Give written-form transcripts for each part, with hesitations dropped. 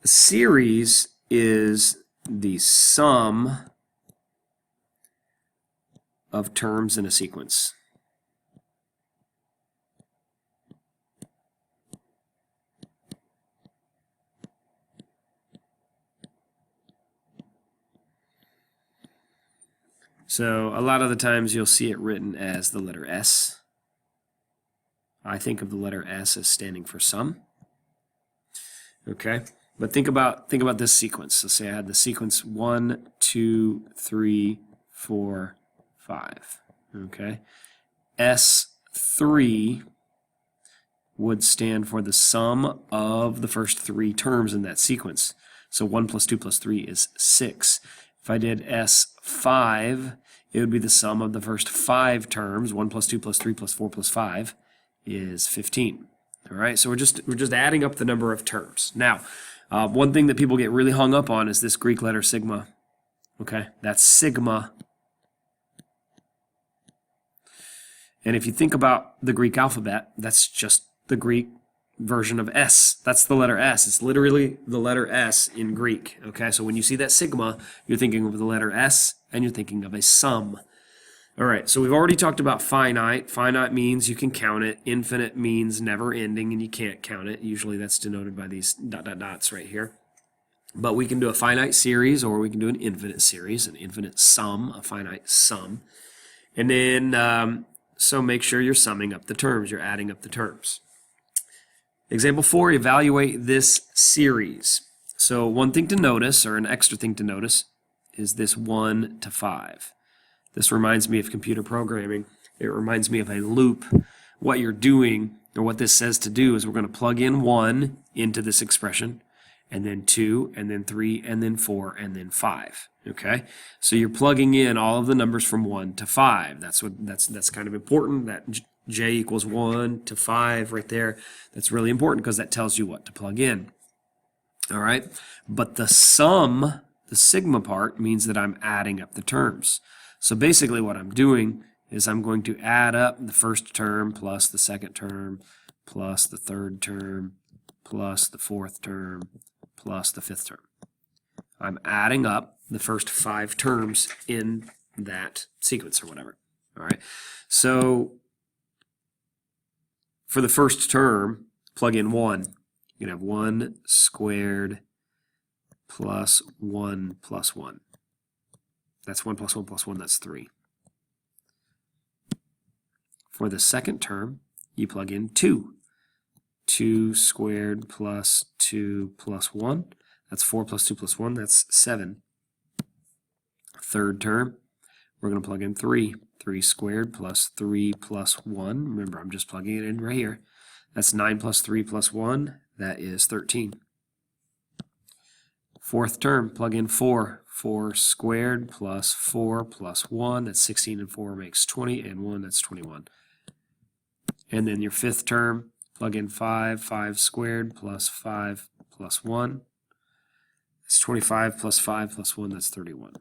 A series is the sum of terms in a sequence. So a lot of the times you'll see it written as the letter S. I think of the letter S as standing for sum. Okay, but think about this sequence. So say I had the sequence 1, 2, 3, 4, 5. Okay, S3 would stand for the sum of the first 3 terms in that sequence. So 1 plus 2 plus 3 is 6. If I did S5, it would be the sum of the first 5 terms. 1 plus 2 plus 3 plus 4 plus 5 is 15. All right, so we're just adding up the number of terms. Now, one thing that people get really hung up on is this Greek letter sigma. Okay, that's sigma. And if you think about the Greek alphabet, that's just the Greek version of S. That's the letter S. It's literally the letter S in Greek. Okay, so when you see that sigma, you're thinking of the letter S and you're thinking of a sum. All right, so we've already talked about finite. Finite means you can count it. Infinite means never ending and you can't count it. Usually that's denoted by these dots right here. But we can do a finite series or we can do an infinite series, an infinite sum, a finite sum. And then, so make sure you're summing up the terms, you're adding up the terms. Example 4, evaluate this series. So one thing to notice, or an extra thing to notice, is this 1 to 5. This reminds me of computer programming. It reminds me of a loop. What you're doing, or what this says to do, is we're going to plug in 1 into this expression, and then 2, and then 3, and then 4, and then 5. Okay? So you're plugging in all of the numbers from 1 to 5. That's kind of important. That j equals 1 to 5 right there. That's really important because that tells you what to plug in. All right? But the sum, the sigma part, means that I'm adding up the terms. So basically what I'm doing is I'm going to add up the first term plus the second term plus the third term plus the fourth term plus the fifth term. I'm adding up the first 5 terms in that sequence or whatever. All right. So for the first term, plug in 1. You can have 1 squared plus 1 plus 1. That's 1 plus 1 plus 1, that's 3. For the second term, you plug in 2. 2 squared plus 2 plus 1, that's 4 plus 2 plus 1, that's 7. Third term, we're going to plug in 3. 3 squared plus 3 plus 1, remember I'm just plugging it in right here. That's 9 plus 3 plus 1, that is 13. Fourth term, plug in 4. 4 squared plus 4 plus 1, that's 16, and 4 makes 20, and 1, that's 21. And then your fifth term, plug in 5. 5 squared plus 5 plus 1, that's 25 plus 5 plus 1, that's 31.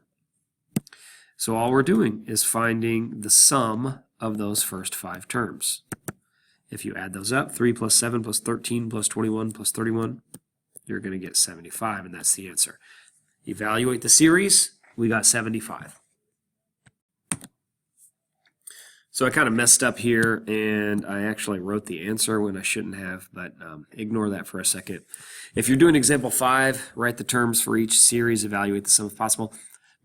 So all we're doing is finding the sum of those first 5 terms. If you add those up, 3 plus 7 plus 13 plus 21 plus 31, you're going to get 75, and that's the answer. Evaluate the series, we got 75. So I kind of messed up here, and I actually wrote the answer when I shouldn't have, but ignore that for a second. If you're doing example 5, write the terms for each series, evaluate the sum if possible.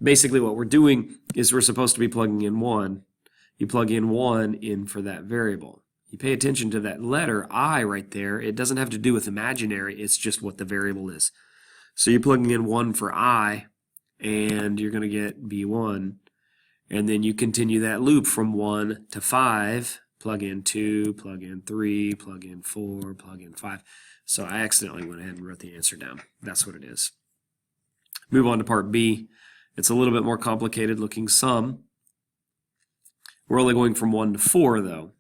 Basically what we're doing is we're supposed to be plugging in 1. You plug in 1 in for that variable. You pay attention to that letter I right there. It doesn't have to do with imaginary, it's just what the variable is. So you're plugging in 1 for I, and you're going to get B1. And then you continue that loop from 1 to 5. Plug in 2, plug in 3, plug in 4, plug in 5. So I accidentally went ahead and wrote the answer down. That's what it is. Move on to part B. It's a little bit more complicated looking sum. We're only going from 1 to 4 though.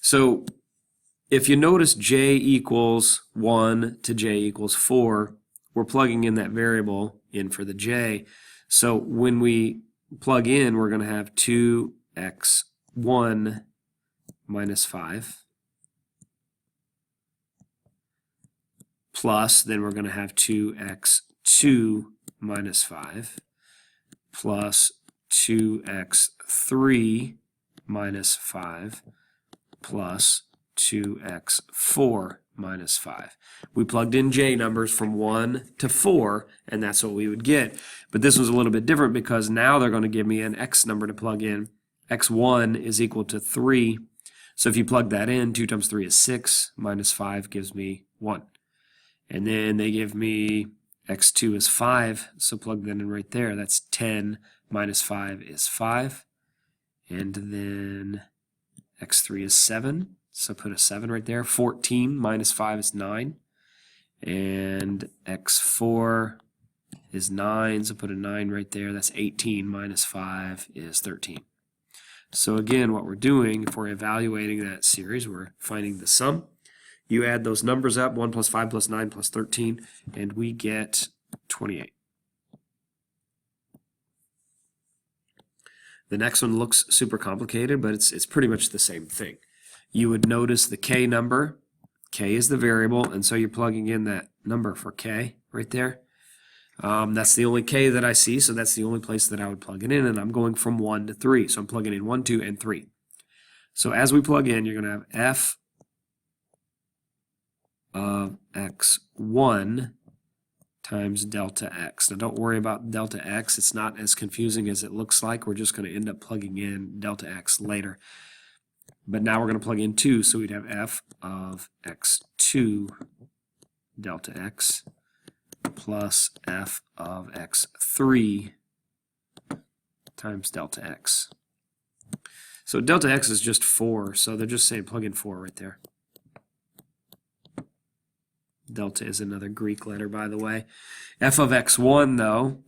So if you notice j equals 1 to j equals 4, we're plugging in that variable in for the j. So when we plug in, we're going to have 2x1 minus 5 plus, then we're going to have 2x2 minus 5 plus 2x3 minus 5 plus 2x4 minus 5. We plugged in j numbers from 1 to 4, and that's what we would get. But this was a little bit different because now they're going to give me an x number to plug in. x1 is equal to 3. So if you plug that in, 2 times 3 is 6, minus 5 gives me 1. And then they give me x2 is 5, so plug that in right there. That's 10 minus 5 is 5. And then x3 is 7, so put a 7 right there. 14 minus 5 is 9. And x4 is 9, so put a 9 right there. That's 18 minus 5 is 13. So again, what we're doing, if we're evaluating that series, we're finding the sum. You add those numbers up, 1 plus 5 plus 9 plus 13, and we get 28. The next one looks super complicated, but it's pretty much the same thing. You would notice the k number. K is the variable, and so you're plugging in that number for k right there. That's the only k that I see, so that's the only place that I would plug it in, and I'm going from 1 to 3. So I'm plugging in 1, 2, and 3. So as we plug in, you're going to have f of x1 times delta x. Now don't worry about delta x. It's not as confusing as it looks like. We're just going to end up plugging in delta x later. But now we're going to plug in 2, so we'd have f of x2 delta x plus f of x3 times delta x. So delta x is just 4, so they're just saying plug in 4 right there. Delta is another Greek letter, by the way. F of x1, though,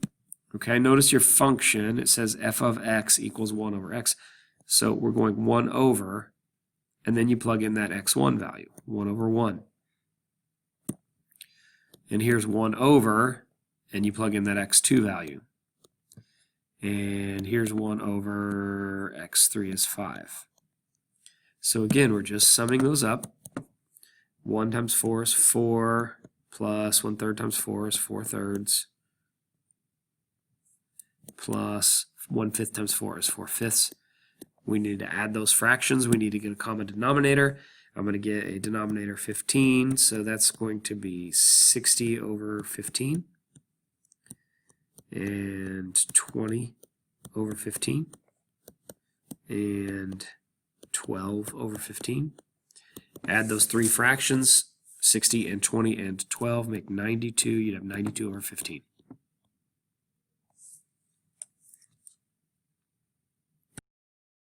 okay, notice your function. It says f of x equals 1 over x. So we're going 1 over, and then you plug in that x1 value, 1 over 1. And here's 1 over, and you plug in that x2 value. And here's 1 over x3 is 5. So again, we're just summing those up. 1 times 4 is 4, plus 1/3 times 4 is 4/3, plus 1/5 times 4 is 4/5. We need to add those fractions. We need to get a common denominator. I'm going to get a denominator 15, so that's going to be 60 over 15, and 20 over 15, and 12 over 15. Add those three fractions, 60 and 20 and 12 make 92. You'd have 92 over 15.